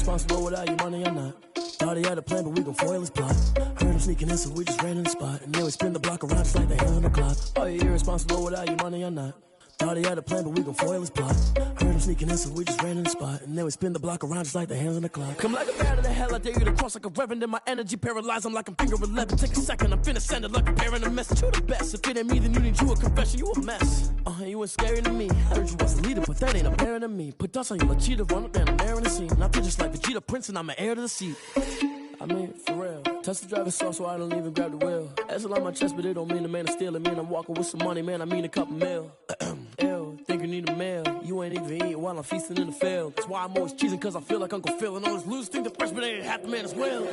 irresponsible without your money or not. Thought he had a plan, but we gon' foil his plot. Heard him sneaking in, so we just ran in the spot. And then we spin the block around just like the hand on the clock. Are you irresponsible without your money or not? Thought he had a plan, but we gon' foil his plot. Heard him sneaking in, so we just ran in the spot. And then we spin the block around just like the hands on the clock. Come like a bat of the hell, I dare you to cross like a reverend. In my energy paralyzed, I'm like I'm finger 11. Take a second, I'm finna send it like a bearing a message. You the best, if it ain't me, then you need you a confession. You a mess, you ain't scary to me. Heard you was a leader, but that ain't apparent to me. Put dust on you, a cheetah, run up there and air in the scene. And I feel just like Vegeta Prince, and I'm an heir to the seat. I mean, for real. Touch the driver's soft, so I don't even grab the wheel. That's on my chest, but it don't mean the man is stealing. Man, I'm walking with some money, man, I mean a couple mil. Ew, think you need a meal. You ain't even eating while I'm feasting in the field. That's why I'm always cheesing, cause I feel like Uncle Phil. And all those losers think the freshman ain't half the man as well.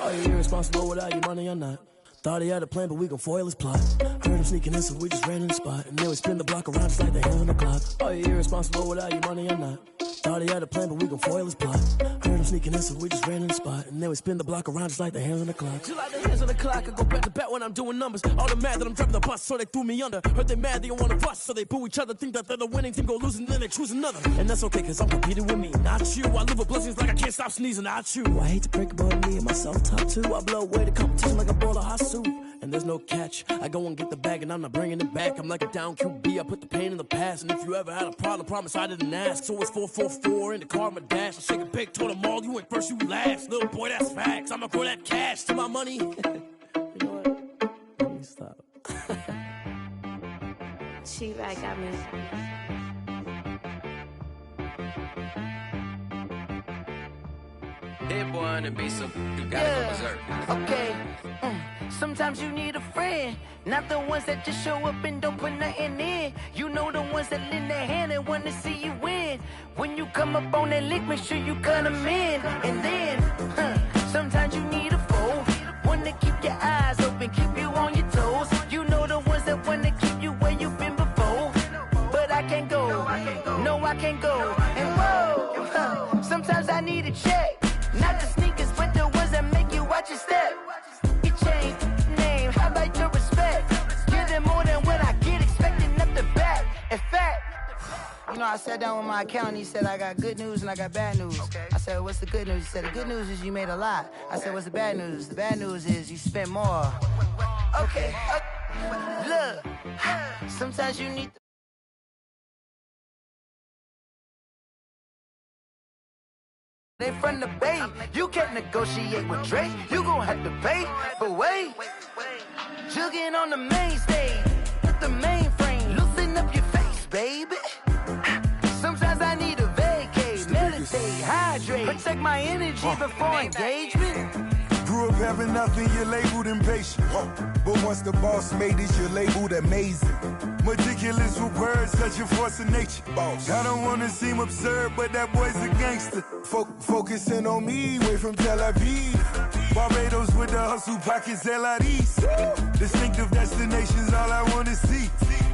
Are you irresponsible without your money or not? Thought he had a plan, but we gon' foil his plot. Heard him sneaking in, so we just ran in the spot. And then we spin the block around just like the hands on the clock. Are you irresponsible without your money or not? Thought he had a plan, but we gon' foil his plot. Heard him sneaking in, so we just ran in the spot. And then we spin the block around just like the hands on the clock. Just like the hands on the clock, I go back to back when I'm doing numbers. All the mad that I'm driving the bus, so they threw me under. Heard they mad, they don't wanna bust, so they boo each other. Think that they're the winning team, go losing, then they choose another. And that's okay, cause I'm competing with me, not you. I live with blessings like I can't stop sneezing, not you. I hate to break about me and my self-talk too. I blow away the competition like a bowl of hot soup. And there's no catch, I go and get the bag and I'm not bringing it back. I'm like a down QB, I put the pain in the past. And if you ever had a problem, promise I didn't ask. So it's 444 in the car, my dash. I shake a big, told them all, you ain't first, you last. Little boy, that's facts, I'ma grow that cash to my money. You know what? Let me stop. She-Rag got me. That boy on the beat, so you gotta go berserk. Okay. Sometimes you need a friend, not the ones that just show up and don't put nothing in. You know the ones that lend their hand and want to see you win. When you come up on that lick, make sure you cut them in. And then, sometimes you need a foe, one to keep your eyes open, keep you on your toes. You know the ones that want to keep you where you've been before. But I can't go, no I can't go. And whoa, sometimes I need a check. Not the sneakers, but the ones that make you watch your step. You change name, how about your respect? Give them more than what I get, expecting up the back. In fact, you know, I sat down with my accountant, he said I got good news and I got bad news. Okay. I said, what's the good news? He said, the good news is you made a lot. I said, what's the bad news? The bad news is you spent more. Okay, look, sometimes you need they from the Bay, you can't negotiate with Drake. You gon' have to pay, but wait, jugging on the main stage, with the mainframe, loosen up your face, baby. Sometimes I need a vacate, meditate, hydrate, protect my energy before engagement. Grew up having nothing, you're labeled impatient. But once the boss made it, you're labeled amazing. Meticulous with words, such a force of nature. I don't wanna seem absurd, but that boy's a gangster. Focusing on me, way from Tel Aviv. Barbados with the hustle pockets, LIDs. Distinctive destinations, all I wanna see.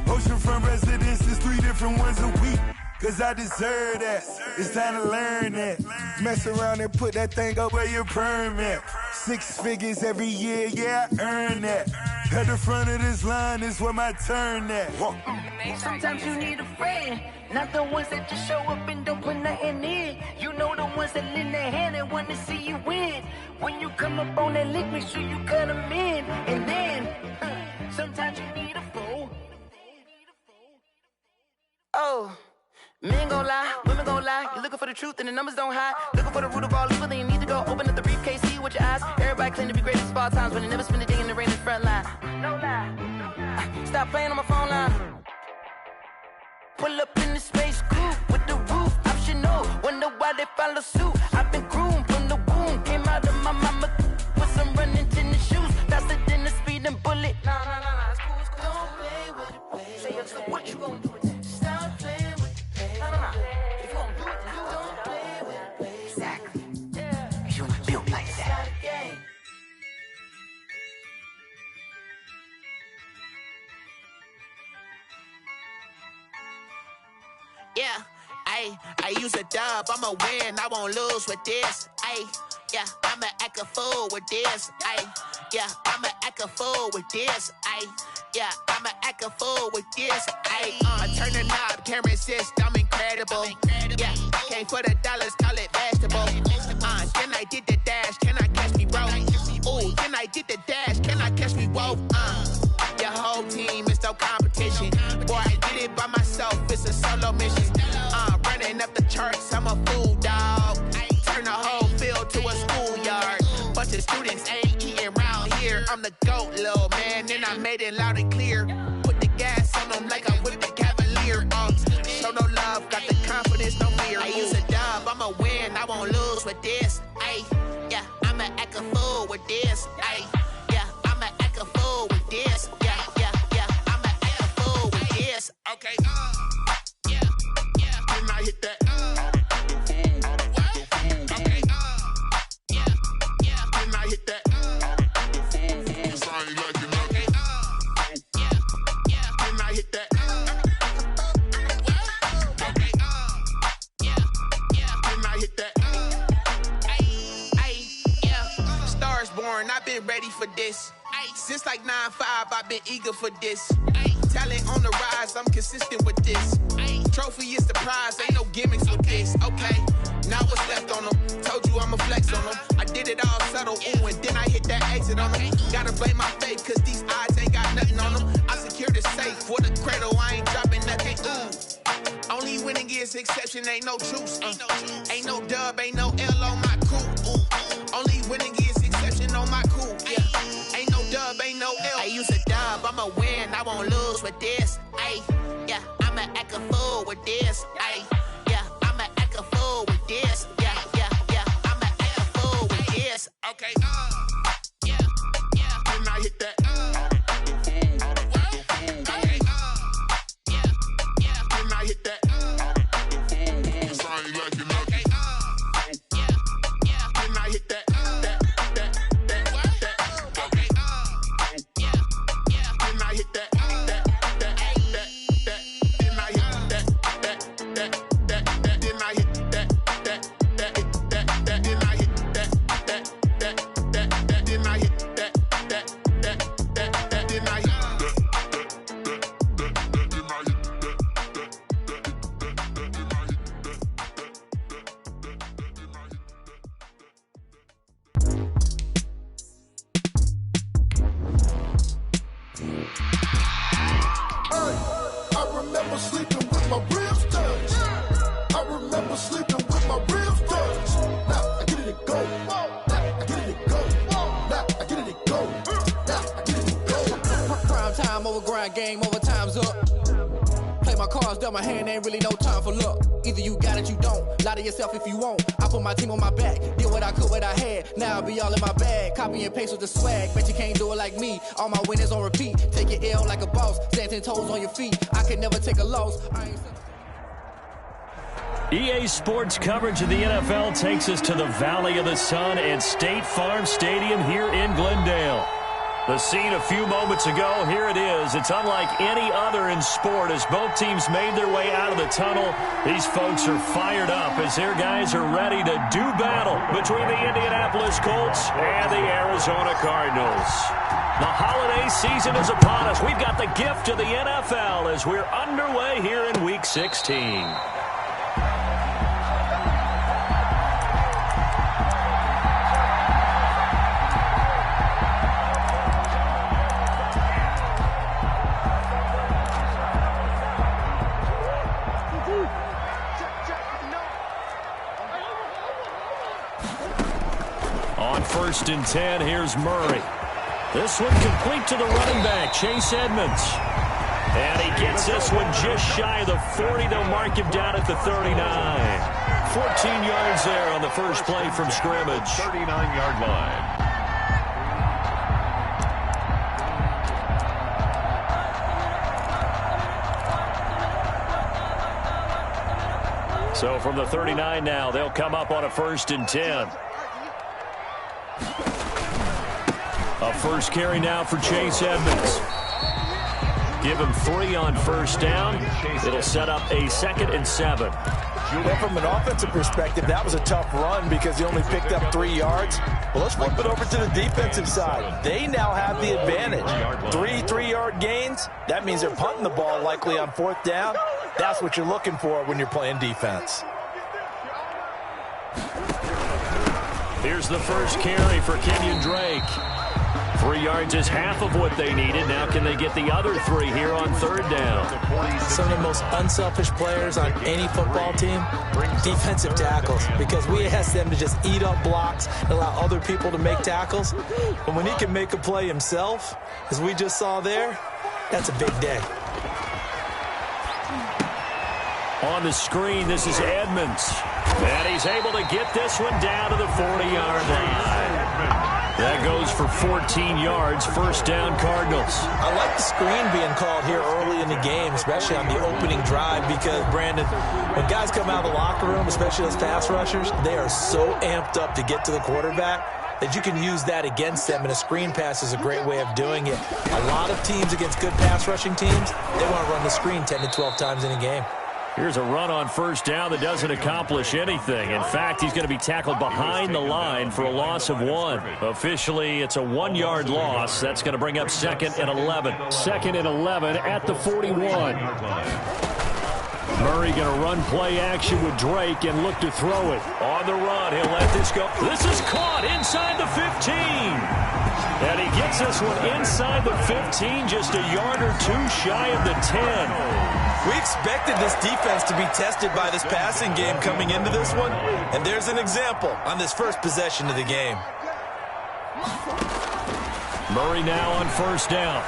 Oceanfront residences, 3 different ones a week. Cause I deserve that, it's time to learn that. Mess around and put that thing up where your perm at. 6 figures every year, yeah, I earn that. At the front of this line is where my turn at. Sometimes you need a friend, not the ones that just show up and don't put nothing in. You know the ones that lend their hand and want to see you win. When you come up on that lick, make sure you cut them in. And then, sometimes you need a foe. Oh. Men gon' lie, women gon' lie. You're looking for the truth and the numbers don't hide. Looking for the root of all evil, then you need to go open up the briefcase, see with your eyes. Everybody claim to be greatest of all times, but they never spend a day in the rain in the front line. No lie. Stop playing on my phone line. Pull up in the space coupe with the roof optional. Wonder why they follow suit. I've been groomed from the womb. Came out of my mama with some running tennis shoes. Faster than the speeding bullet. Nah, it's cool, it's cool. Don't play with it, baby. Say, so what you gon' do with it? Stop playing with it. If you gon' do it, then you don't play with it, baby. Exactly. Yeah. You ain't built like that. Yeah, I use a dub, I'ma win, I won't lose with this. Yeah, I'ma act a fool with this. Yeah, I'ma act a fool with this. Yeah, I'ma act a fool with this. I turn the knob, camera assist, I'm incredible. Yeah, came for the dollars, call it vegetable. it by myself, it's a solo mission. Running up the charts, I'm a fool, dog. Turn the whole field to a schoolyard. Bunch of students ain't eating round here. I'm the GOAT, little man, and I made it loud and clear. Put the gas on them like I whipped the Cavalier. Show no love, got the confidence, no fear. I use a dub, I'ma win, I won't lose with this. Ay, yeah, I'ma act a fool with this. Ay, yeah, I'ma act a fool with this. Yeah, yeah, yeah, I'ma act a fool with this. Okay, yeah, yeah, can I hit that? Okay, yeah, yeah, can I hit that? I ain't like it, okay, yeah, yeah, can I hit that? Okay, yeah, yeah, can I hit that? Ay, yeah, stars born, I've been ready for this. Since like 9-5, I've been eager for this. Talent on the rise, I'm consistent with this. Trophy is the prize, ain't no gimmicks with this. Okay, now what's left on them? Told you I'ma flex on them. I did it all subtle, ooh, and then I hit that exit on them. Gotta blame my faith, cause these odds ain't got nothing on them. I secured the safe for the cradle, I ain't dropping nothing, ooh. Only winning is exception, ain't no truce. Ain't no dub, ain't no L on my crew, ooh. Only winning is exception on my crew, yeah. Ain't no dub, ain't no L. I use a dub, I'ma win, I won't lose with this. Ay, yeah, I'ma act a fool with this. Ay, yeah, I'ma act a fool with this. Yeah, yeah, yeah, I'ma act a fool with this. Okay, yeah, yeah, can I hit that? Okay, yeah, yeah, can I hit that? I ain't like it, okay, yeah, yeah, can I hit that? Game over, time's up. Play my cards, dealt my hand, ain't really no time for luck. Either you got it, you don't. Lie to yourself if you won't. I put my team on my back, did what I could, what I had. Now I'll be all in my bag, copy and paste with the swag. Bet you can't do it like me. All my winners on repeat. Take your L like a boss, stand 10 toes on your feet. I could never take a loss. EA Sports coverage of the NFL takes us to the Valley of the Sun at State Farm Stadium here in Glendale. The scene a few moments ago, here it is. It's unlike any other in sport as both teams made their way out of the tunnel. These folks are fired up as their guys are ready to do battle between the Indianapolis Colts and the Arizona Cardinals. The holiday season is upon us. We've got the gift of the NFL as we're underway here in Week 16. On 1st and 10, here's Murray. This one complete to the running back, Chase Edmonds. And he gets this one just shy of the 40. They'll mark him down at the 39. 14 yards there on the first play from scrimmage. 39-yard line. So from the 39 now, they'll come up on a 1st and 10. A first carry now for Chase Edmonds. Give him 3 on 1st down. It'll set up a 2nd and 7. Well, from an offensive perspective, that was a tough run because he only picked up 3 yards. Well, let's flip it over to the defensive side. They now have the advantage. 3 3-yard gains. That means they're punting the ball likely on 4th down. That's what you're looking for when you're playing defense. Here's the first carry for Kenyon Drake. 3 yards is half of what they needed. Now can they get the other 3 here on 3rd down? Some of the most unselfish players on any football team, defensive tackles, because we ask them to just eat up blocks and allow other people to make tackles. But when he can make a play himself, as we just saw there, that's a big day. On the screen, this is Edmonds. And he's able to get this one down to the 40-yard line. That goes for 14 yards, 1st down Cardinals. I like the screen being called here early in the game, especially on the opening drive, because, Brandon, when guys come out of the locker room, especially those pass rushers, they are so amped up to get to the quarterback that you can use that against them, and a screen pass is a great way of doing it. A lot of teams against good pass rushing teams, they want to run the screen 10 to 12 times in a game. Here's a run on 1st down that doesn't accomplish anything. In fact, he's going to be tackled behind the line for a loss of 1. Officially, it's a 1-yard loss. That's going to bring up 2nd and 11. 2nd and 11 at the 41. Murray going to run play action with Drake and look to throw it. On the run, he'll let this go. This is caught inside the 15. And he gets this one inside the 15, just a yard or 2 shy of the 10. We expected this defense to be tested by this passing game coming into this one, and there's an example on this first possession of the game. Murray now on 1st down.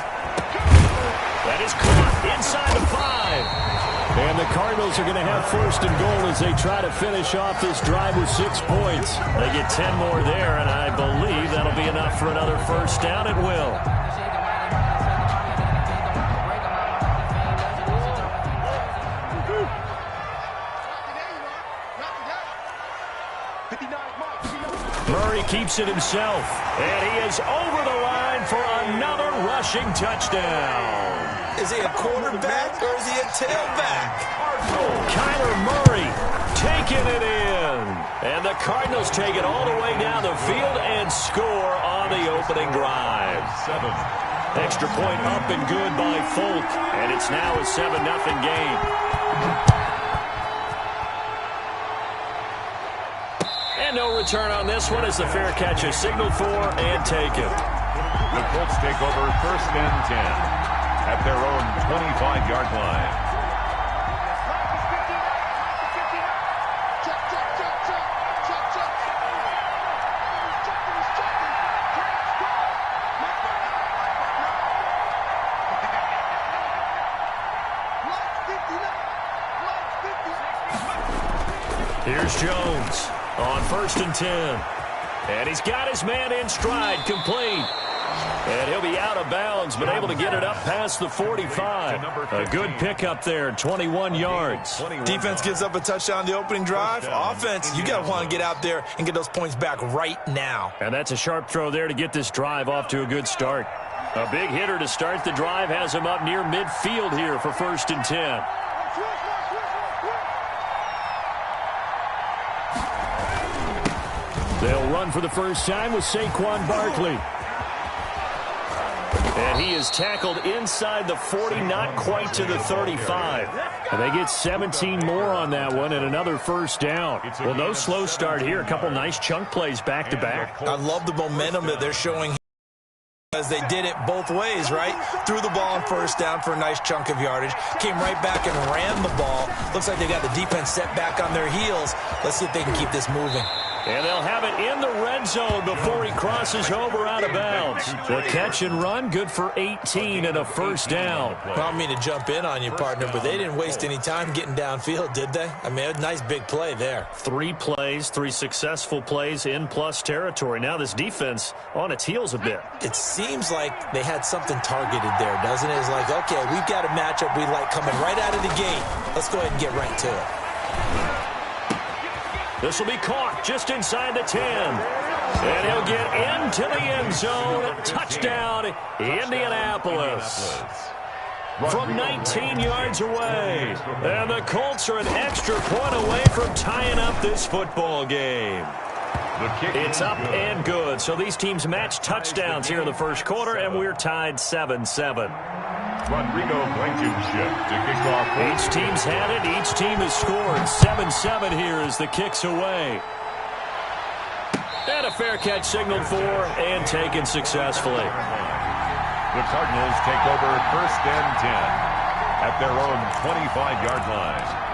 That is caught inside the 5. And the Cardinals are going to have 1st and goal as they try to finish off this drive with 6 points. They get 10 more there, and I believe that'll be enough for another 1st down. It will. Murray keeps it himself, and he is over the line for another rushing touchdown. Is he a quarterback or is he a tailback? Kyler Murray taking it in. And the Cardinals take it all the way down the field and score on the opening drive. Extra point up and good by Folk, and it's now a 7-0 game. And no return on this one as the fair catch is signaled for and taken. The Colts take over 1st and 10 at their own 25-yard line. Here's Jones on 1st and 10. And he's got his man in stride, complete. And he'll be out of bounds, but able to get it up past the 45. A good pickup there, 21 yards. Defense gives up a touchdown the opening drive. Offense, you got to want to get out there and get those points back right now. And that's a sharp throw there to get this drive off to a good start. A big hitter to start the drive has him up near midfield here for 1st and 10. They'll run for the first time with Saquon Barkley. And he is tackled inside the 40, not quite to the 35. And they get 17 more on that one and another 1st down. Well, no slow start here. A couple nice chunk plays back-to-back. I love the momentum that they're showing as they did it both ways, right? Threw the ball on 1st down for a nice chunk of yardage. Came right back and ran the ball. Looks like they got the defense set back on their heels. Let's see if they can keep this moving. And they'll have it in the red zone before he crosses over out of bounds. The catch and run, good for 18 and a 1st down. Well, I don't mean to jump in on you, partner, but they didn't waste any time getting downfield, did they? I mean, a nice big play there. 3 plays, 3 successful plays in plus territory. Now this defense on its heels a bit. It seems like they had something targeted there, doesn't it? It's like, okay, we've got a matchup we like coming right out of the gate. Let's go ahead and get right to it. This will be caught just inside the 10. And he'll get into the end zone. Touchdown, Indianapolis. From 19 yards away. And the Colts are an extra point away from tying up this football game. It's up and good. So these teams match touchdowns here in the first quarter, and we're tied 7-7. Rodrigo Blankenship to kick off. Each team's had it. Each team has scored. 7-7 here as the kick's away. And a fair catch signaled for and taken successfully. The Cardinals take over 1st and 10 at their own 25-yard line.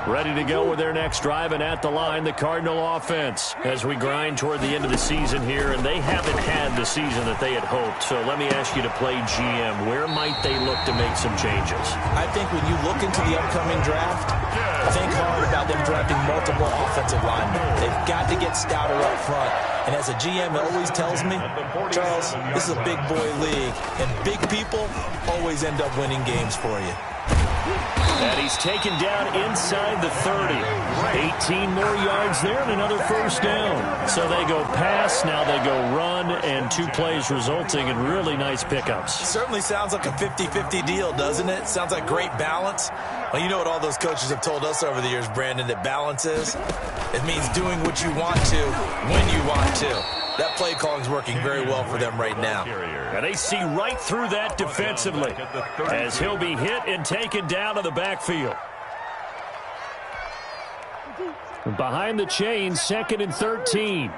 Ready to go with their next drive, and at the line, the Cardinal offense as we grind toward the end of the season here, and they haven't had the season that they had hoped. So let me ask you to play GM. Where might they look to make some changes? I think when you look into the upcoming draft, think hard about them drafting multiple offensive linemen. They've got to get stouter up front. And as a GM, it always tells me, Charles, this is a big boy league, and big people always end up winning games for you. And he's taken down inside the 30. 18 more yards there and another first down. So they go pass, now they go run, and 2 plays resulting in really nice pickups. Certainly sounds like a 50-50 deal, doesn't it? Sounds like great balance. Well, you know what all those coaches have told us over the years, Brandon, that balance is? It means doing what you want to when you want to. That play calling is working very well for them right now. And they see right through that defensively as he'll be hit and taken down to the backfield. Behind the chain, 2nd and 13.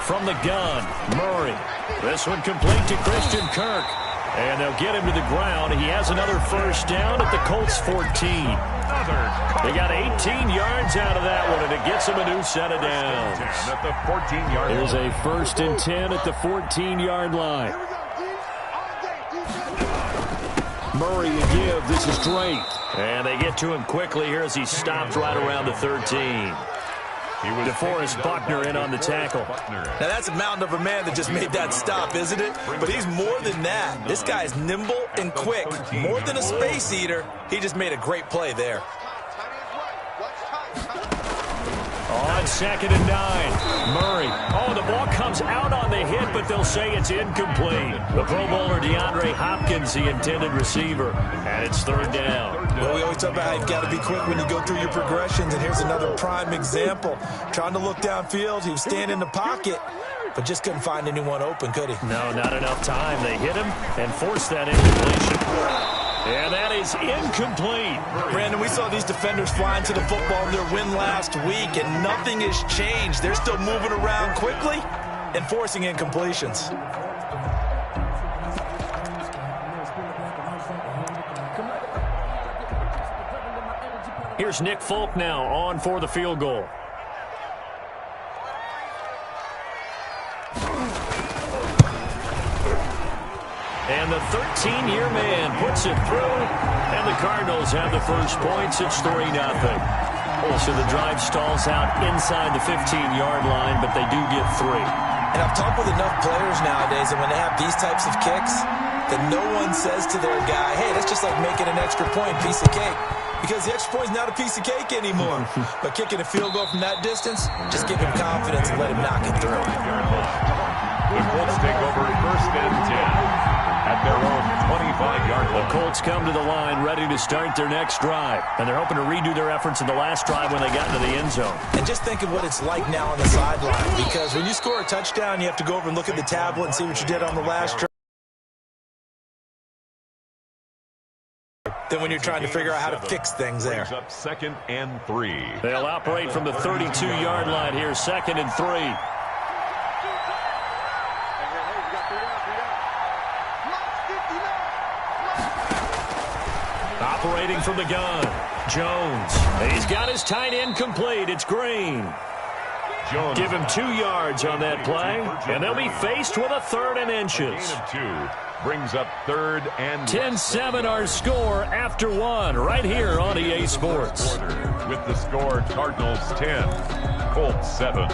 From the gun, Murray. This one complete to Christian Kirk. And they'll get him to the ground. He has another first down at the Colts 14. They got 18 yards out of that one, and it gets them a new set of downs. Here's a 1st and 10 at the 14-yard line. Murray again. This is Drake. And they get to him quickly here as he stopped right around the 13. DeForest Buckner in on the tackle. Now that's a mountain of a man that just made that stop, isn't it? But he's more than that. This guy's nimble and quick. More than a space eater. He just made a great play there. On 2nd and 9, Murray. Oh, the ball comes out on the hit, but they'll say it's incomplete. The Pro Bowler DeAndre Hopkins, the intended receiver, and it's 3rd down. Well, we always talk about how you've got to be quick when you go through your progressions, and here's another prime example. Trying to look downfield, he was standing in the pocket, but just couldn't find anyone open, could he? No, not enough time. They hit him and forced that incompletion. And that is incomplete. Brandon, we saw these defenders flying to the football in their win last week, and nothing has changed. They're still moving around quickly and forcing incompletions. Here's Nick Folk now on for the field goal. And the 13-year man puts it through, and the Cardinals have the first points. It's 3-0. So the drive stalls out inside the 15-yard line, but they do get 3. And I've talked with enough players nowadays that when they have these types of kicks, that no one says to their guy, hey, that's just like making an extra point, piece of cake. Because the extra point is not a piece of cake anymore. But kicking a field goal from that distance, just give him confidence and let him knock it through. The Colts take over 1st and 10 at their own 25-yard line. The Colts come to the line ready to start their next drive. And they're hoping to redo their efforts in the last drive when they got into the end zone. And just think of what it's like now on the sideline. Because when you score a touchdown, you have to go over and look at the tablet and see what you did on the last drive. Then when you're trying to figure out how to fix things there. Up 2nd and 3. They'll operate from the 32-yard line here, 2nd and 3. Operating from the gun, Jones. He's got his tight end complete. It's Green. Jones. Give him 2 yards on that play, and they'll be faced with a 3rd and inches. Gain of 2 brings up 3rd and 10-7 our score after 1 right here on EA Sports. With the score, Cardinals 10, Colts 7.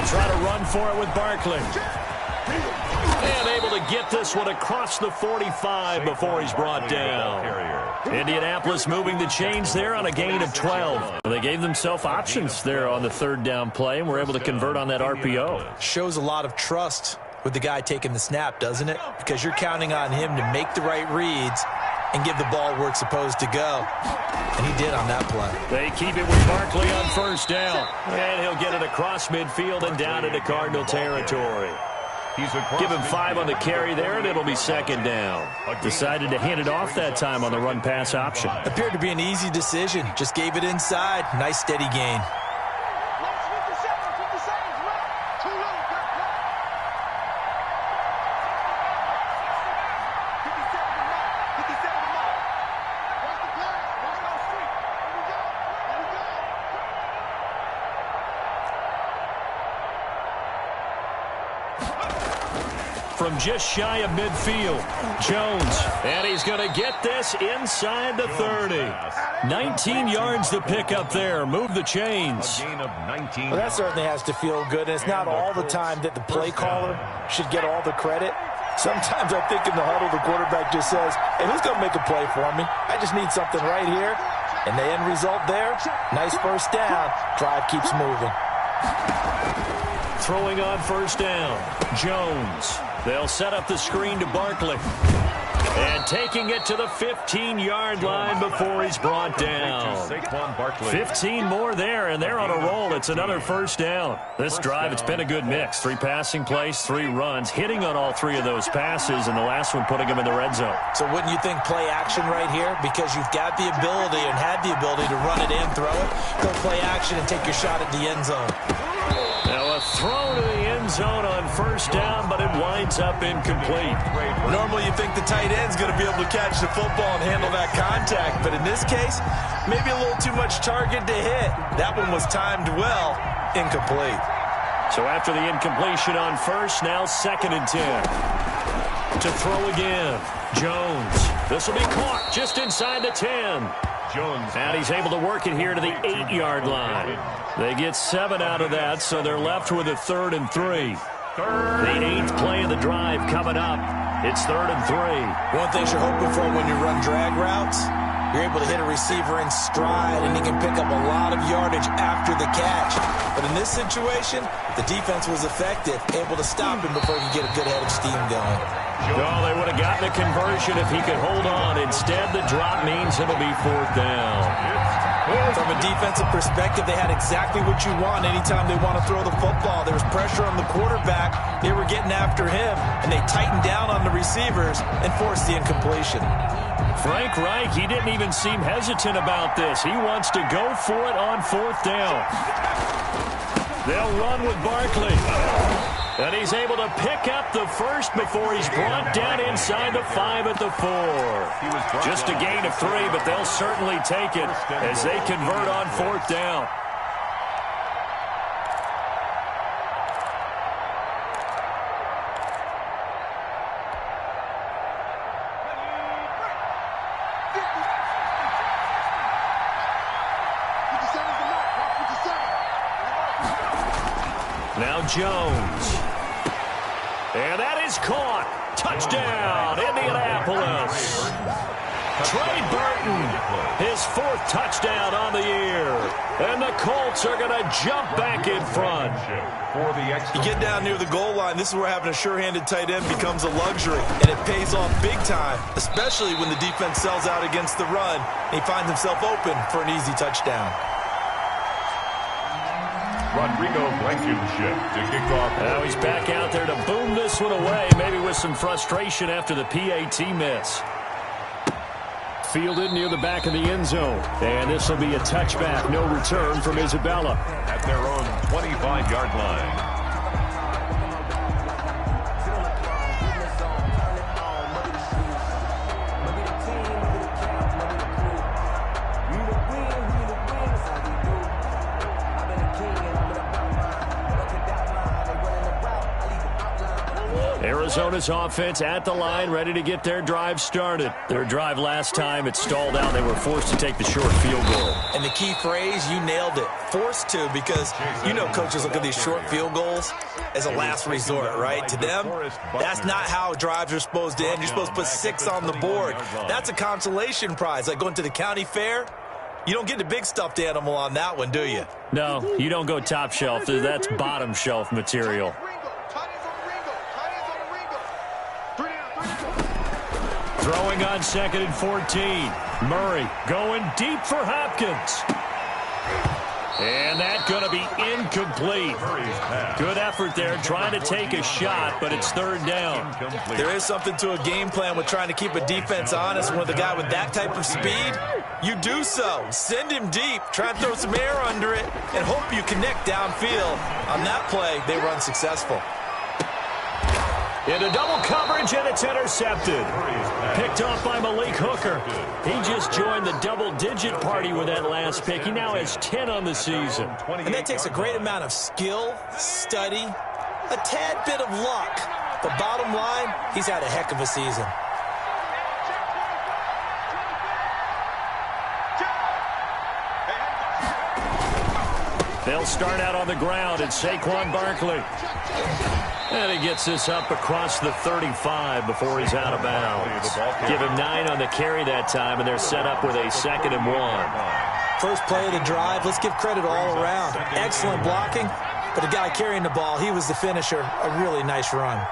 Try to run for it with Barkley. And able to get this one across the 45 before he's brought down. Indianapolis moving the chains there on a gain of 12. They gave themselves options there on the 3rd down play and were able to convert on that RPO. Shows a lot of trust with the guy taking the snap, doesn't it? Because you're counting on him to make the right reads and give the ball where it's supposed to go. And he did on that play. They keep it with Barkley on first down. And he'll get it across midfield and down into Cardinal territory. Give him 5 on the carry there, and it'll be second down. Decided to hand it off that time on the run-pass option. Appeared to be an easy decision. Just gave it inside. Nice, steady gain. From just shy of midfield, Jones, and he's going to get this inside the 30. 19 yards to pick up there. Move the chains. Well, that certainly has to feel good, and it's not all the time that the play caller should get all the credit. Sometimes I think in the huddle, the quarterback just says, hey, who's going to make a play for me? I just need something right here. And the end result there, nice first down. Drive keeps moving. Throwing on first down, Jones. They'll set up the screen to Barkley. And taking it to the 15-yard line before he's brought down. 15 more there, and they're on a roll. It's another first down. This drive, it's been a good mix. 3 passing plays, 3 runs, hitting on all 3 of those passes, and the last one putting them in the red zone. So wouldn't you think play action right here? Because you've got the ability and had the ability to run it and throw it. Go play action and take your shot at the end zone. Now a throw to the end zone on first down, but it winds up incomplete. Normally you think the tight end's going to be able to catch the football and handle that contact, but in this case, maybe a little too much target to hit. That one was timed well, incomplete. So after the incompletion on first, now 2nd and 10. To throw again, Jones. This will be caught just inside the 10. And he's able to work it here to the 8-yard line. They get 7 out of that, so they're left with a 3rd and 3. The 8th play of the drive coming up. It's 3rd and 3. One thing you're hoping for when you run drag routes, you're able to hit a receiver in stride, and he can pick up a lot of yardage after the catch. But in this situation, the defense was effective, able to stop him before he could get a good head of steam going. Oh, they would have gotten a conversion if he could hold on. Instead, the drop means it'll be 4th down. From a defensive perspective, they had exactly what you want anytime they want to throw the football. There was pressure on the quarterback. They were getting after him, and they tightened down on the receivers and forced the incompletion. Frank Reich, he didn't even seem hesitant about this. He wants to go for it on 4th down. They'll run with Barkley. And he's able to pick up the first before he's brought down inside the 5 at the 4. Just a gain of 3, but they'll certainly take it as they convert on 4th down. Now Jones. And that is caught. Touchdown, Indianapolis. Trey Burton, his 4th touchdown on the year. And the Colts are going to jump back in front. You get down near the goal line, this is where having a sure-handed tight end becomes a luxury. And it pays off big time, especially when the defense sells out against the run. And he finds himself open for an easy touchdown. Rodrigo Blankenship to kick off. Now he's back out there to boom this one away, maybe with some frustration after the PAT miss. Fielded near the back of the end zone. And this will be a touchback, no return from Isabella. At their own 25-yard line. Arizona's offense at the line, ready to get their drive started. Their drive last time, it stalled out. They were forced to take the short field goal. And the key phrase, you nailed it. Forced to, because you know coaches look at these short field goals as a last resort, right? To them, that's not how drives are supposed to end. You're supposed to put 6 on the board. That's a consolation prize. Like going to the county fair, you don't get the big stuffed animal on that one, do you? No, you don't go top shelf. That's bottom shelf material. Throwing on 2nd and 14. Murray going deep for Hopkins. And that's going to be incomplete. Good effort there trying to take a shot, but it's 3rd down. There is something to a game plan with trying to keep a defense honest. When with a guy with that type of speed, you do so. Send him deep. Try and throw some air under it and hope you connect downfield. On that play, they were unsuccessful. Into double coverage, and it's intercepted. Picked off by Malik Hooker. He just joined the double-digit party with that last pick. He now has 10 on the season. And that takes a great amount of skill, study, a tad bit of luck. But bottom line, he's had a heck of a season. They'll start out on the ground. It's Saquon Barkley. And he gets this up across the 35 before he's out of bounds. Give him 9 on the carry that time, and they're set up with a 2nd and 1. First play of the drive, let's give credit all around. Excellent blocking, but the guy carrying the ball, he was the finisher. A really nice run.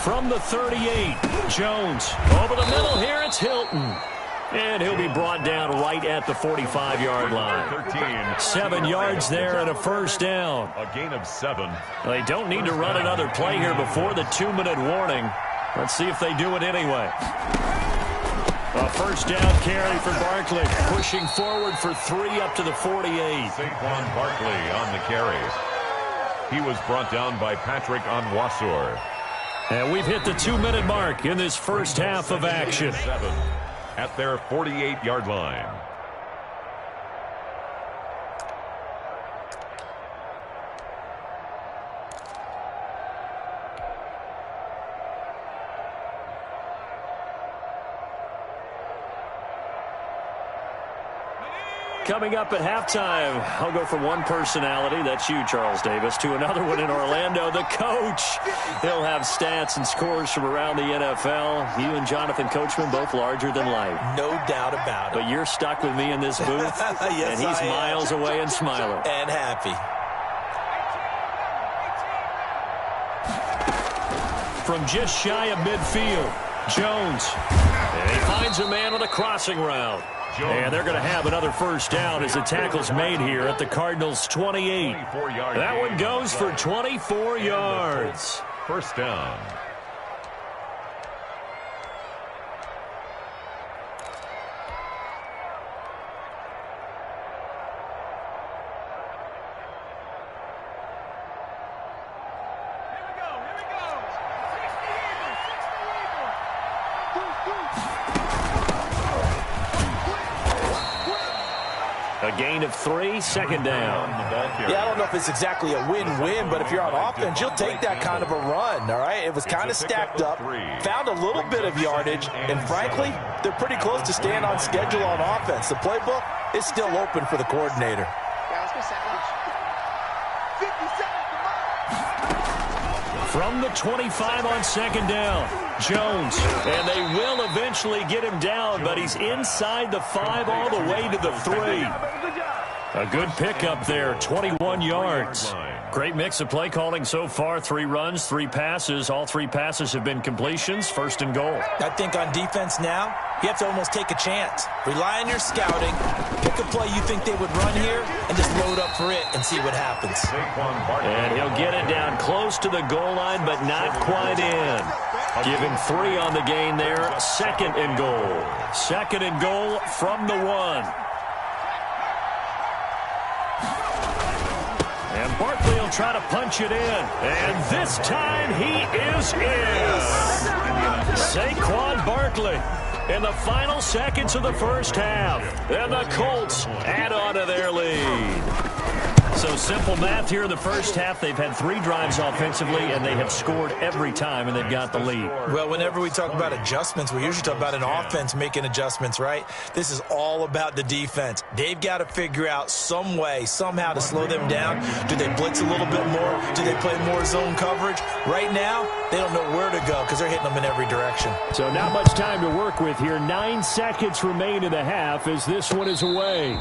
From the 38, Jones. Over the middle here, it's Hilton. And he'll be brought down right at the 45-yard line. 7 yards there and a first down. A gain of 7. They don't need to run another play here before the 2-minute warning. Let's see if they do it anyway. A first down carry for Barkley. Pushing forward for 3 up to the 48. Saquon Barkley on the carries. He was brought down by Patrick Onwuasor. And we've hit the 2-minute mark in this first half of action. 7 at their 48-yard line. Coming up at halftime, I'll go from one personality, that's you, Charles Davis, to another one in Orlando, the coach. He'll have stats and scores from around the NFL. You and Jonathan Coachman, both larger than life. No doubt about it. But you're stuck with me in this booth, yes, and he's miles away and smiling. And happy. From just shy of midfield, Jones. And he finds a man on a crossing route. And they're going to have another first down as the tackle's made here at the Cardinals' 28. That one goes for 24 yards. First down. A gain of 3, second down. Yeah, I don't know if it's exactly a win-win, but if you're on offense, you'll take that kind of a run, all right? It was kind of stacked up, found a little bit of yardage, and frankly, they're pretty close to staying on schedule on offense. The playbook is still open for the coordinator. From the 25 on second down, Jones. And they will eventually get him down, but he's inside the 5 all the way to the 3. A good pickup there, 21 yards. Great mix of play calling so far. 3 runs, 3 passes. All 3 passes have been completions. First and goal. I think on defense now, you have to almost take a chance. Rely on your scouting. Pick a play you think they would run here and just load up for it and see what happens. And he'll get it down close to the goal line, but not quite in. Give him 3 on the gain there. Second and goal. Second and goal from the 1. And Barkley will try to punch it in. And this time he is in. Saquon Barkley in the final seconds of the first half. And the Colts add on to their lead. So simple math here in the first half. They've had 3 drives offensively, and they have scored every time, and they've got the lead. Well, whenever we talk about adjustments, we usually talk about an offense making adjustments, right? This is all about the defense. They've got to figure out some way, somehow to slow them down. Do they blitz a little bit more? Do they play more zone coverage? Right now, they don't know where to go because they're hitting them in every direction. So not much time to work with here. 9 seconds remain in the half as this one is away.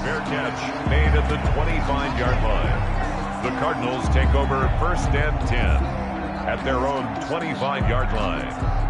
Fair catch made at the 25-yard line. The Cardinals take over 1st and 10 at their own 25-yard line.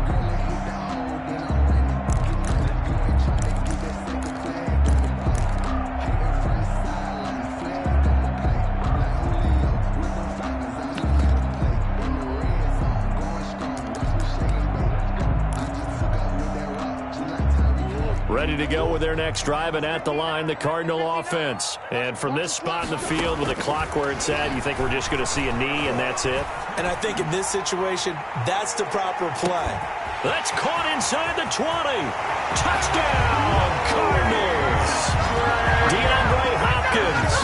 Ready to go with their next drive, and at the line, the Cardinal offense. And from this spot in the field with the clock where it's at, you think we're just going to see a knee and that's it? And I think in this situation, that's the proper play. That's caught inside the 20. Touchdown, Cardinals. DeAndre Hopkins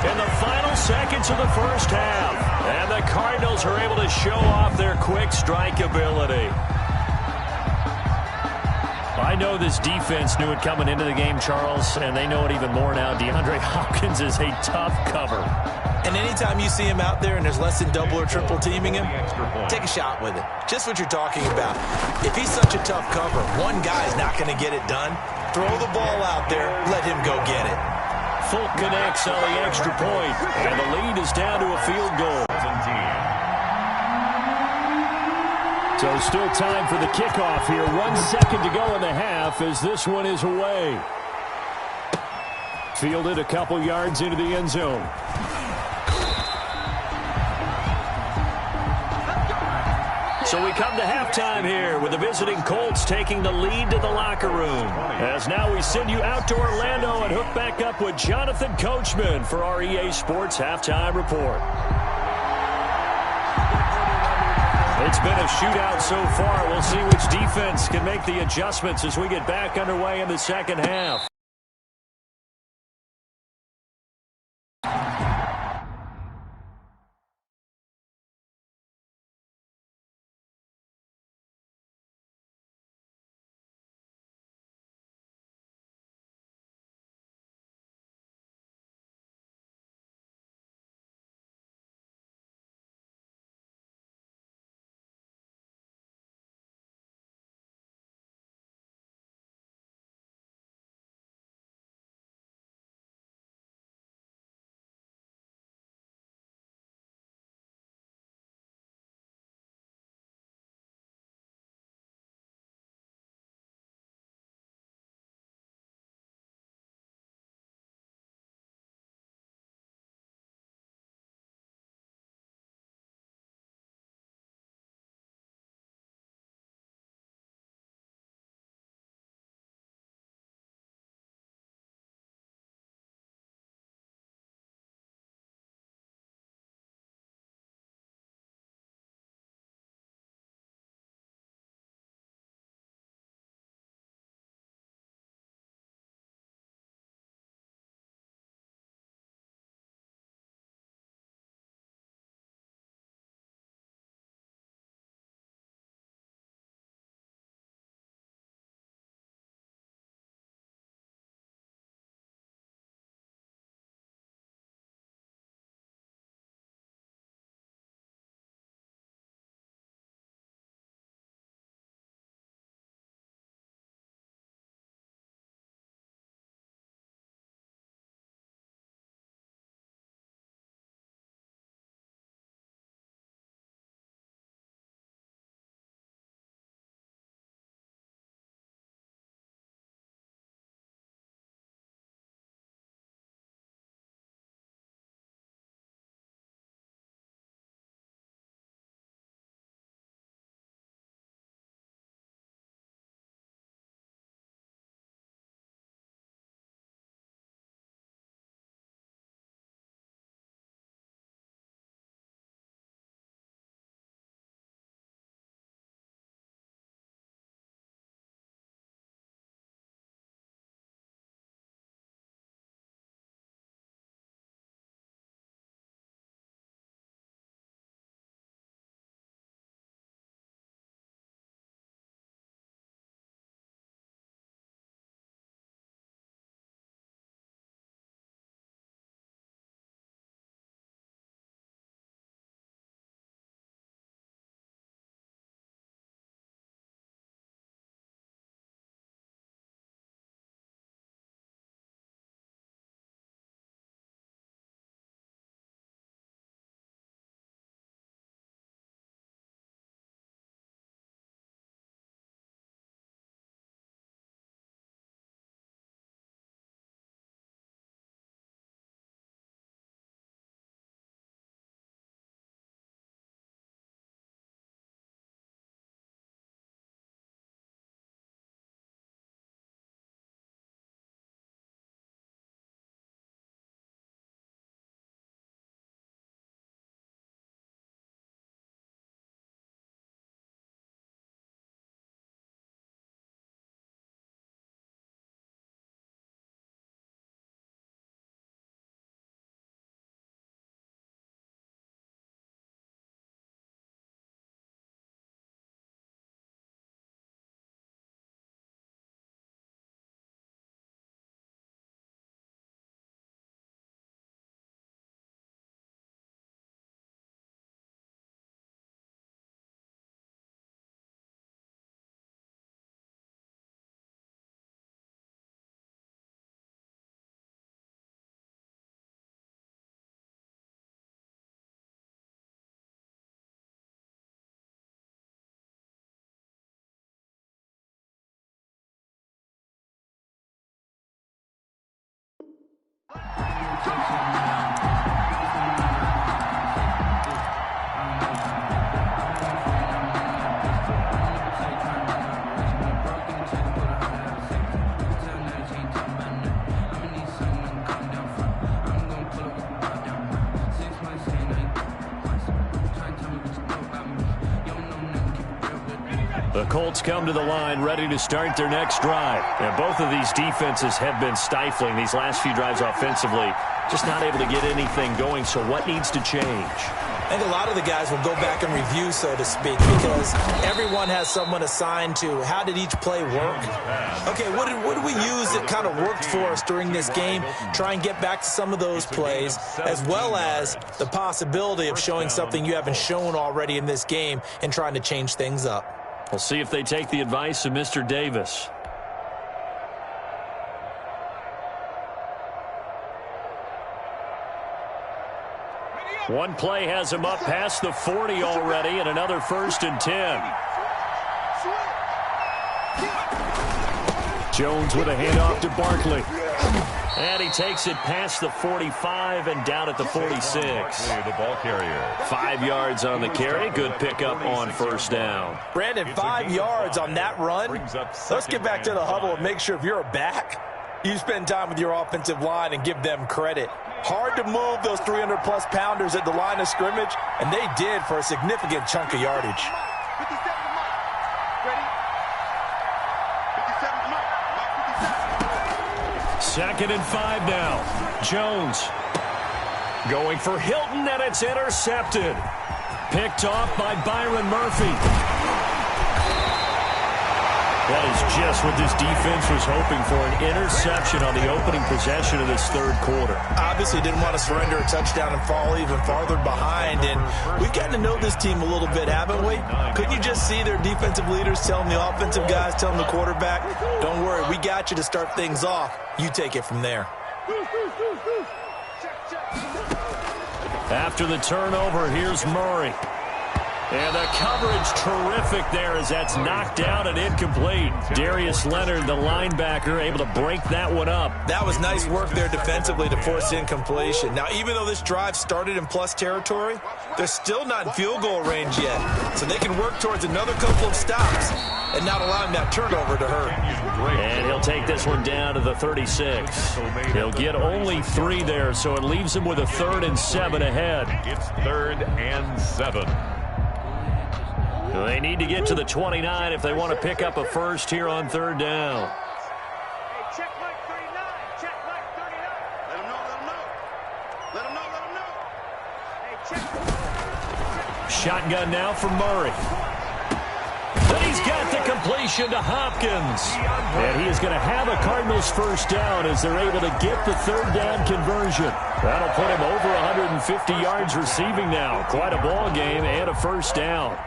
in the final seconds of the first half. And the Cardinals are able to show off their quick strike ability. I know this defense knew it coming into the game, Charles, and they know it even more now. DeAndre Hopkins is a tough cover. And anytime you see him out there and there's less than double or triple teaming him, take a shot with it. Just what you're talking about. If he's such a tough cover, one guy's not going to get it done. Throw the ball out there, let him go get it. Fulk connects on the extra point, and the lead is down to a field goal. So still time for the kickoff here. 1 second to go in the half as this one is away. Fielded a couple yards into the end zone. So we come to halftime here with the visiting Colts taking the lead to the locker room. As now we send you out to Orlando and hook back up with Jonathan Coachman for our EA Sports Halftime Report. It's been a shootout so far. We'll see which defense can make the adjustments as we get back underway in the second half. The Colts come to the line ready to start their next drive. And both of these defenses have been stifling these last few drives offensively. Just not able to get anything going. So what needs to change? I think a lot of the guys will go back and review, so to speak, because everyone has someone assigned to how did each play work. Okay, what did we use that kind of worked for us during this game? Try and get back to some of those plays, as well as the possibility of showing something you haven't shown already in this game and trying to change things up. We'll see if they take the advice of Mr. Davis. One play has him up past the 40 already, and another 1st and 10. Jones with a handoff to Barkley. And he takes it past the 45 and down at the 46. The ball carrier. 5 yards on the carry. Good pickup on 1st down. Brandon, 5 yards on that run. Let's get back to the huddle and make sure if you're a back, you spend time with your offensive line and give them credit. Hard to move those 300-plus pounders at the line of scrimmage, and they did for a significant chunk of yardage. 2nd and 5 now. Jones going for Hilton, and it's intercepted. Picked off by Byron Murphy. That is just what this defense was hoping for, an interception on the opening possession of this 3rd quarter. Obviously didn't want to surrender a touchdown and fall even farther behind, and we've gotten to know this team a little bit, haven't we? Couldn't you just see their defensive leaders telling the offensive guys, telling the quarterback, don't worry, we got you to start things off. You take it from there. After the turnover, here's Murray. And the coverage terrific there as that's knocked down and incomplete. Darius Leonard, the linebacker, able to break that one up. That was nice work there defensively to force incompletion. Now, even though this drive started in plus territory, they're still not in field goal range yet. So they can work towards another couple of stops and not allowing that turnover to hurt. And he'll take this one down to the 36. He'll get only 3 there, so it leaves him with a 3rd and 7 ahead. It's 3rd and 7. They need to get to the 29 if they want to pick up a first here on 3rd down. Check Mike 39. Check Mike 39. Let him know. Let him know. Hey, check. Shotgun now from Murray. And he's got the completion to Hopkins. And he is going to have a Cardinals 1st down as they're able to get the 3rd down conversion. That'll put him over 150 yards receiving now. Quite a ball game and a 1st down.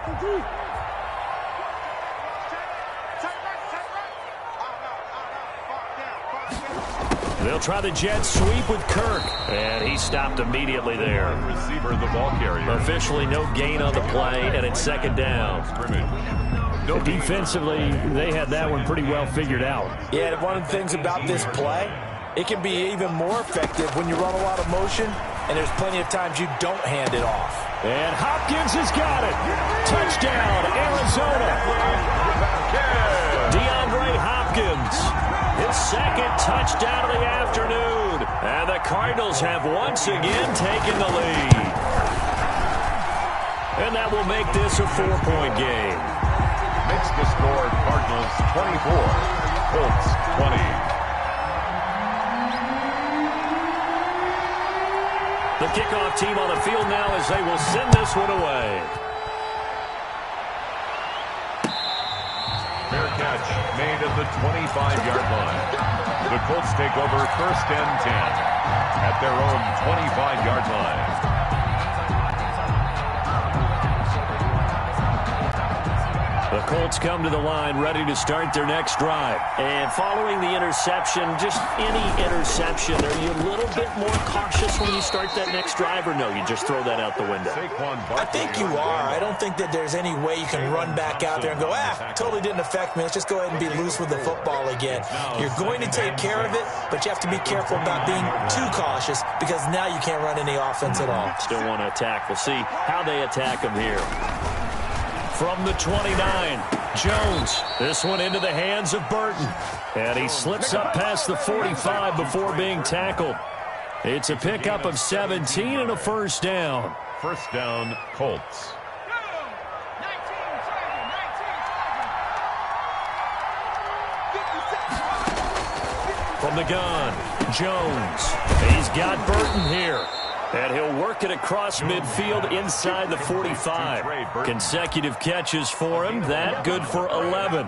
They'll try the jet sweep with Kirk. And he stopped immediately there. Receiver, the ball carrier. Officially no gain on the play, and it's 2nd down. Defensively, they had that one pretty well figured out. Yeah, one of the things about this play, it can be even more effective when you run a lot of motion, and there's plenty of times you don't hand it off. And Hopkins has got it. Touchdown, Arizona. DeAndre Hopkins, his 2nd touchdown of the afternoon. And the Cardinals have once again taken the lead. And that will make this a 4-point game. Makes the score Cardinals 24, Colts 20. The kickoff team on the field now as they will send this one away. Fair catch made at the 25-yard line. The Colts take over 1st and 10 at their own 25-yard line. The Colts come to the line ready to start their next drive. And following the interception, just any interception, are you a little bit more cautious when you start that next drive, or no, you just throw that out the window? I think you are. I don't think that there's any way you can run back out there and go, totally didn't affect me. Let's just go ahead and be loose with the football again. You're going to take care of it, but you have to be careful about being too cautious because now you can't run any offense at all. Still want to attack. We'll see how they attack them here. From the 29, Jones. This one into the hands of Burton. And he slips up past the 45 before being tackled. It's a pickup of 17 and a 1st down. 1st down, Colts. From the gun, Jones. He's got Burton here. And he'll work it across midfield inside the 45. Consecutive catches for him. That good for 11.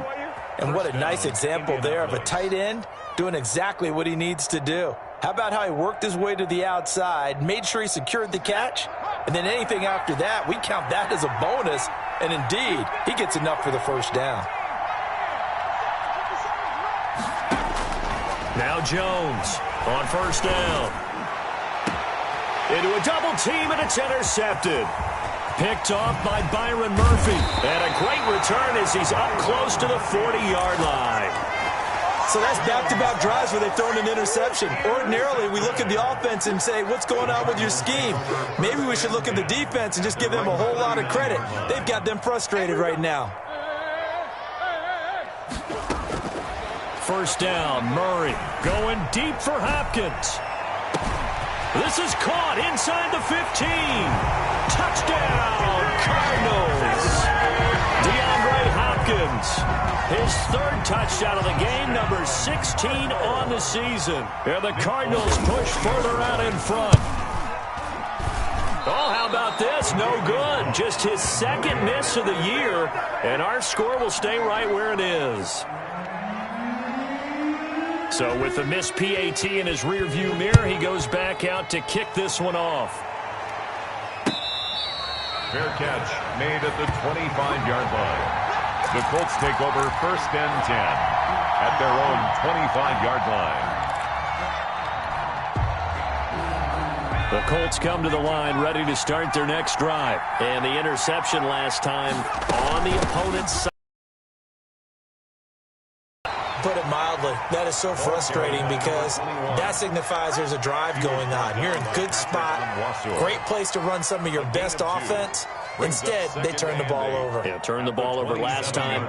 And what a nice example there of a tight end doing exactly what he needs to do. How about how he worked his way to the outside, made sure he secured the catch, and then anything after that, we count that as a bonus. And indeed, he gets enough for the first down. Now Jones on first down. Into a double team, and it's intercepted. Picked off by Byron Murphy. And a great return as he's up close to the 40-yard line. So that's back-to-back drives where they've thrown an interception. Ordinarily, we look at the offense and say, what's going on with your scheme? Maybe we should look at the defense and just give them a whole lot of credit. They've got them frustrated right now. First down, Murray going deep for Hopkins. This is caught inside the 15. Touchdown, Cardinals. DeAndre Hopkins, his third touchdown of the game, number 16 on the season. And the Cardinals push further out in front. Oh, how about this? No good. Just his second miss of the year. And our score will stay right where it is. So with the missed PAT in his rearview mirror, he goes back out to kick this one off. Fair catch made at the 25-yard line. The Colts take over first and 10 at their own 25-yard line. The Colts come to the line ready to start their next drive. And the interception last time on the opponent's side. Put it mildly, that is so frustrating because that signifies there's a drive going on. You're in a good spot, great place to run some of your best offense. Instead, they turn the ball over. Yeah, turned the ball over last time.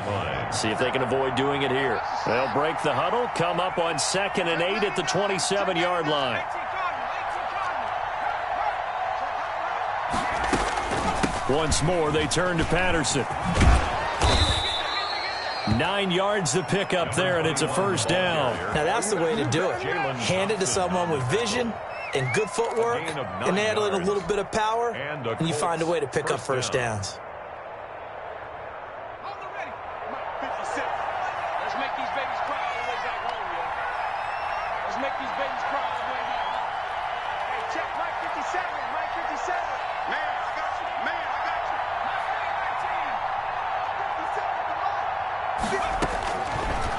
See if they can avoid doing it here. They'll break the huddle, come up on 2nd and 8 at the 27-yard line. Once more, they turn to Patterson. 9 yards to pick up there, and it's a first down. Now, that's the way to do it. Hand it to someone with vision and good footwork, and add in a little bit of power, and you find a way to pick up first downs. Let's make these babies cry all the way back home, yo. Let's make these babies cry all the way back home. Hey, check Mike 57, Mike 57. Man, I got you. Man, I got you.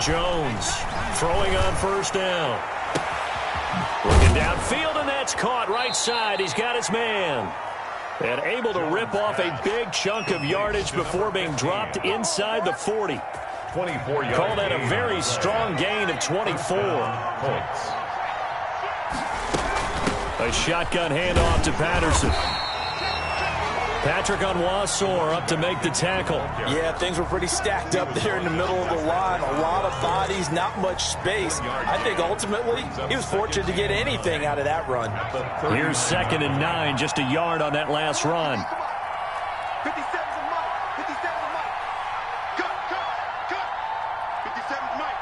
Jones throwing on first down. Looking downfield, and that's caught right side. He's got his man. And able to rip off a big chunk of yardage before being dropped inside the 40. 24 yards. Call that a very strong gain of 24. A shotgun handoff to Patterson. Patrick Onwuasor up to make the tackle. Yeah, things were pretty stacked up there in the middle of the line. A lot of bodies, not much space. I think ultimately he was fortunate to get anything out of that run. Here's 2nd and 9, just a yard on that last run. 57's a Mike. 57's a Mike. Cut. 57's Mike.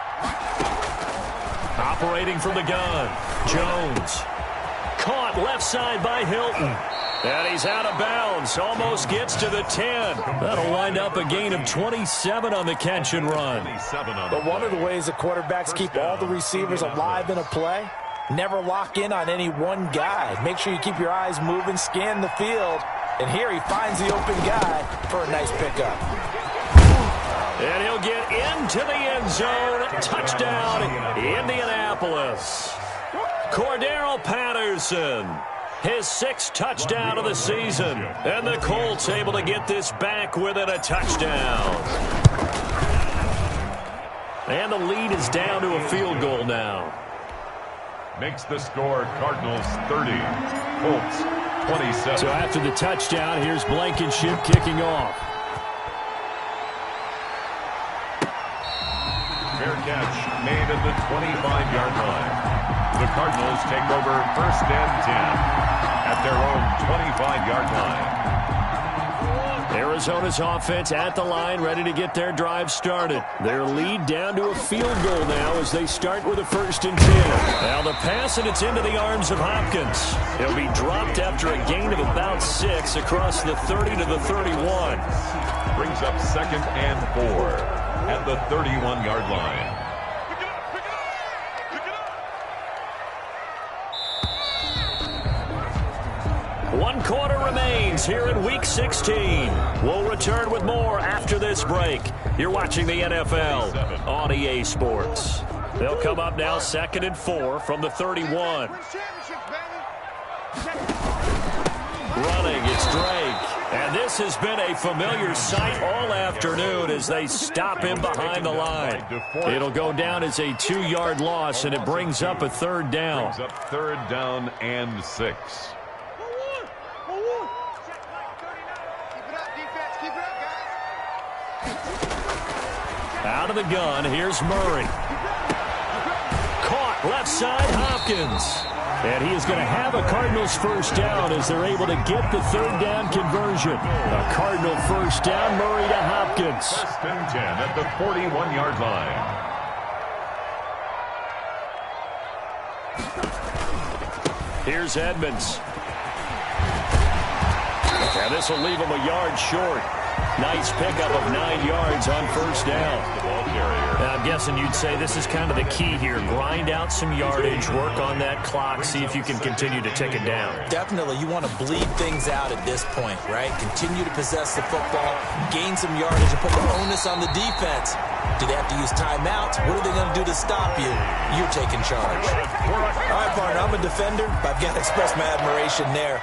Operating from the gun, Jones. Caught left side by Hilton. And he's out of bounds. Almost gets to the 10. That'll wind up a gain of 27 on the catch and run. But one of the ways the quarterbacks keep all the receivers alive in a play, never lock in on any one guy. Make sure you keep your eyes moving, scan the field. And here he finds the open guy for a nice pickup. And he'll get into the end zone. Touchdown, Indianapolis. Cordero Patterson. His 6th touchdown of the season. And the Colts able to get this back within a touchdown. And the lead is down to a field goal now. Makes the score Cardinals 30, Colts 27. So after the touchdown, here's Blankenship kicking off. Fair catch made at the 25-yard line. The Cardinals take over first and 10 at their own 25-yard line. Arizona's offense at the line, ready to get their drive started. Their lead down to a field goal now as they start with a 1st and 10. Now the pass, and it's into the arms of Hopkins. He'll be dropped after a gain of about 6 across the 30 to the 31. Brings up 2nd and 4 at the 31-yard line. One quarter remains here in Week 16. We'll return with more after this break. You're watching the NFL on EA Sports. They'll come up now 2nd and 4 from the 31. Running, it's Drake. And this has been a familiar sight all afternoon as they stop him behind the line. It'll go down as a 2-yard loss, and it brings up a 3rd down. Brings up 3rd down and 6. Out of the gun, here's Murray. Caught left side, Hopkins. And he is going to have a Cardinals 1st down as they're able to get the 3rd down conversion. A Cardinal 1st down, Murray to Hopkins. 1st and 10 at the 41-yard line. Here's Edmonds. And this will leave him a yard short. Nice pickup of 9 yards on 1st down. Now, I'm guessing you'd say this is kind of the key here. Grind out some yardage, work on that clock, see if you can continue to tick it down. Definitely, you want to bleed things out at this point, right? Continue to possess the football, gain some yardage, and put the onus on the defense. Do they have to use timeouts? What are they going to do to stop you? You're taking charge. All right, partner, I'm a defender, but I've got to express my admiration there.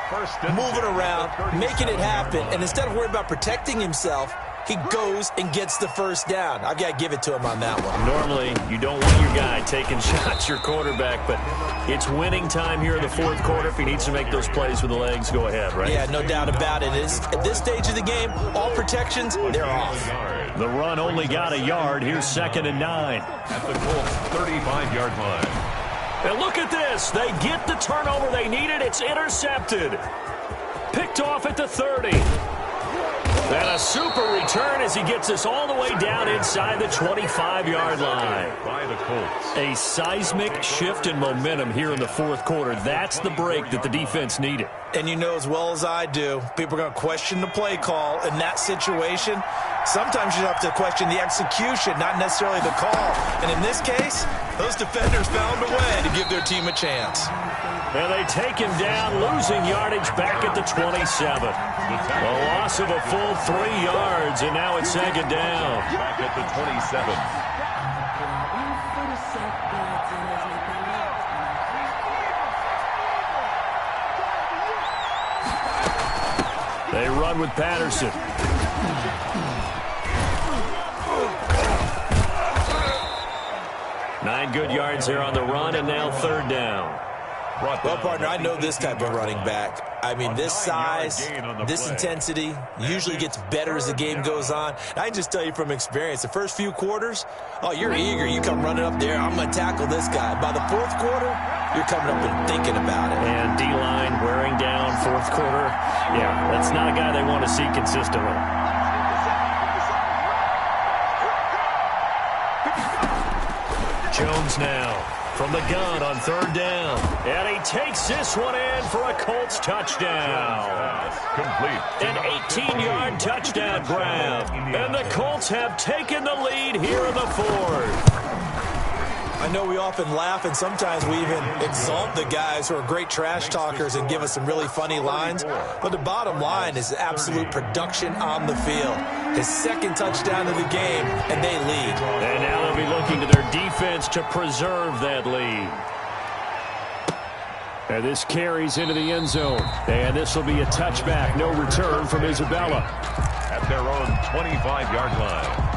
Moving around, making it happen, and instead of worrying about protecting himself, he goes and gets the 1st down. I've got to give it to him on that one. Normally, you don't want your guy taking shots, your quarterback, but it's winning time here in the 4th quarter. If he needs to make those plays with the legs, go ahead, right? Yeah, no doubt about it. At this stage of the game, all protections, they're off. The run only got a yard. Here's 2nd and 9. At the Colts' 35-yard line. And look at this. They get the turnover they needed. It's intercepted. Picked off at the 30. And a super return as he gets us all the way down inside the 25-yard line. By the Colts. A seismic shift in momentum here in the 4th quarter. That's the break that the defense needed. And you know as well as I do, people are going to question the play call in that situation. Sometimes you have to question the execution, not necessarily the call. And in this case, those defenders found a way to give their team a chance. And they take him down, losing yardage back at the 27. A loss of a full 3 yards, and now it's 2nd down. Back at the 27. They run with Patterson. Nine good yards there on the run, and now 3rd down. Well, partner, I know this type of running back. I mean, this size, this intensity usually gets better as the game goes on. And I can just tell you from experience, the first few quarters, oh, you're eager. You come running up there, I'm going to tackle this guy. By the 4th quarter, you're coming up and thinking about it. And D-line wearing down 4th quarter. Yeah, that's not a guy they want to see consistently. Jones now from the gun on 3rd down. And he takes this one in for a Colts touchdown. Complete. An 18-yard touchdown grab. And the Colts have taken the lead here in the 4th. I know we often laugh, and sometimes we even exalt the guys who are great trash talkers and give us some really funny lines. But the bottom line is absolute production on the field. His 2nd touchdown of the game, and they lead. And now they'll be looking to their defense to preserve that lead. And this carries into the end zone. And this will be a touchback. No return from Isabella. At their own 25-yard line.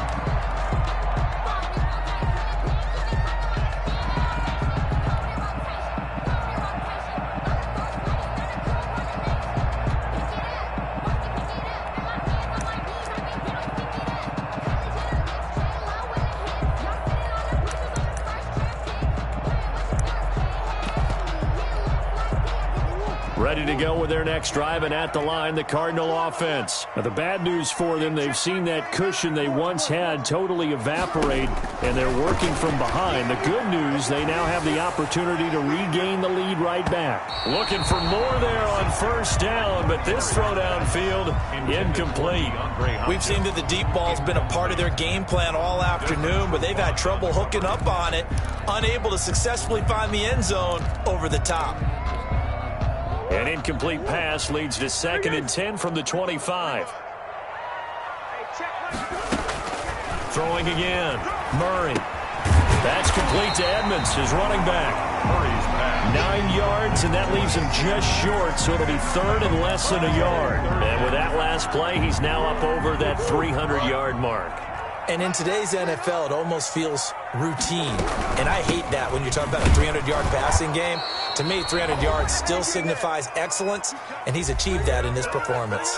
Ready to go with their next drive, and at the line, the Cardinal offense. Now, the bad news for them, they've seen that cushion they once had totally evaporate, and they're working from behind. The good news, they now have the opportunity to regain the lead right back. Looking for more there on first down, but this throw downfield, incomplete. We've seen that the deep ball's been a part of their game plan all afternoon, but they've had trouble hooking up on it, unable to successfully find the end zone over the top. An incomplete pass leads to 2nd and 10 from the 25. Throwing again. Murray. That's complete to Edmonds, his running back. Murray's back. 9 yards, and that leaves him just short, so it'll be 3rd and less than a yard. And with that last play, he's now up over that 300-yard mark. And in today's NFL, it almost feels routine. And I hate that when you're talking about a 300-yard passing game. To me, 300 yards still signifies excellence, and he's achieved that in this performance.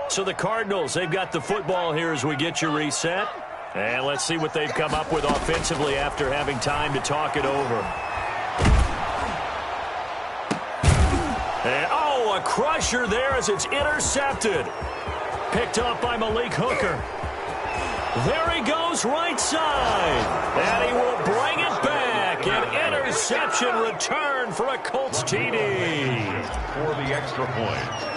So the Cardinals, they've got the football here as we get you reset. And let's see what they've come up with offensively after having time to talk it over. And, a crusher there as it's intercepted. Picked up by Malik Hooker. There he goes right side. And he will bring it back. An interception return for a Colts TD. For the extra point.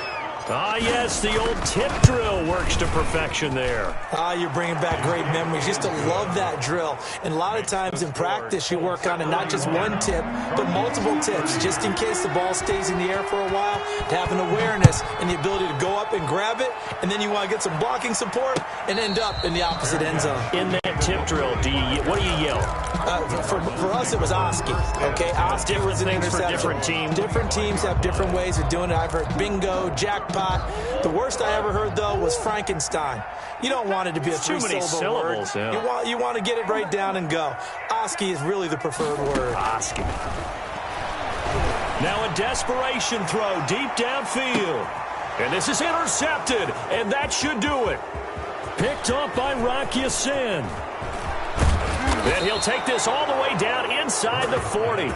Yes, the old tip drill works to perfection there. You're bringing back great memories. Used to love that drill. And a lot of times in practice, you work on it, not just one tip, but multiple tips, just in case the ball stays in the air for a while, to have an awareness and the ability to go up and grab it, and then you want to get some blocking support and end up in the opposite end zone. In that tip drill, what do you yell? For us, it was Oski. Okay, Oski was an interception. For different teams. Different teams have different ways of doing it. I've heard bingo, jackpot. The worst I ever heard, though, was Frankenstein. You don't want it to be a three-syllable word. Yeah. You want to get it right down and go. Oski is really the preferred word. Oski. Now a desperation throw deep downfield. And this is intercepted, and that should do it. Picked up by Rocky Sin. Then he'll take this all the way down inside the 40.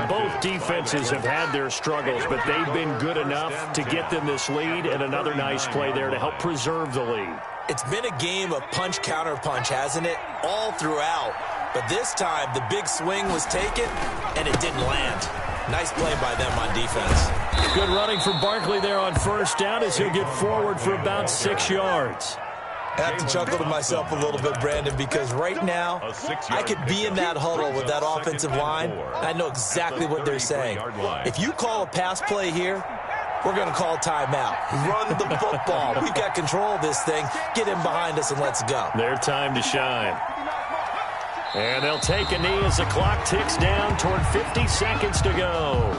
Both defenses have had their struggles, but they've been good enough to get them this lead, and another nice play there to help preserve the lead. It's been a game of punch-counter-punch, hasn't it? All throughout. But this time, the big swing was taken, and it didn't land. Nice play by them on defense. Good running from Barkley there on first down as he'll get forward for about 6 yards. I have to chuckle to myself a little bit, Brandon, because right now, I could be in that huddle with that offensive line, and I know exactly what they're saying. If you call a pass play here, we're going to call timeout. Run the football. We've got control of this thing. Get in behind us and let's go. Their time to shine. And they'll take a knee as the clock ticks down toward 50 seconds to go.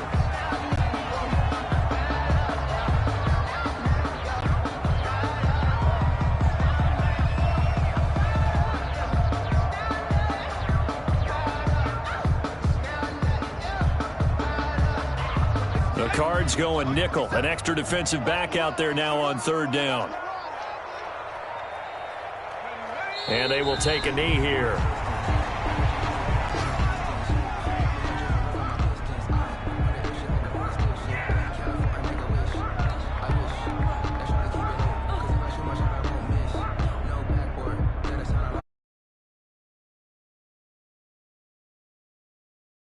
The Cards going nickel. An extra defensive back out there now on third down. And they will take a knee here.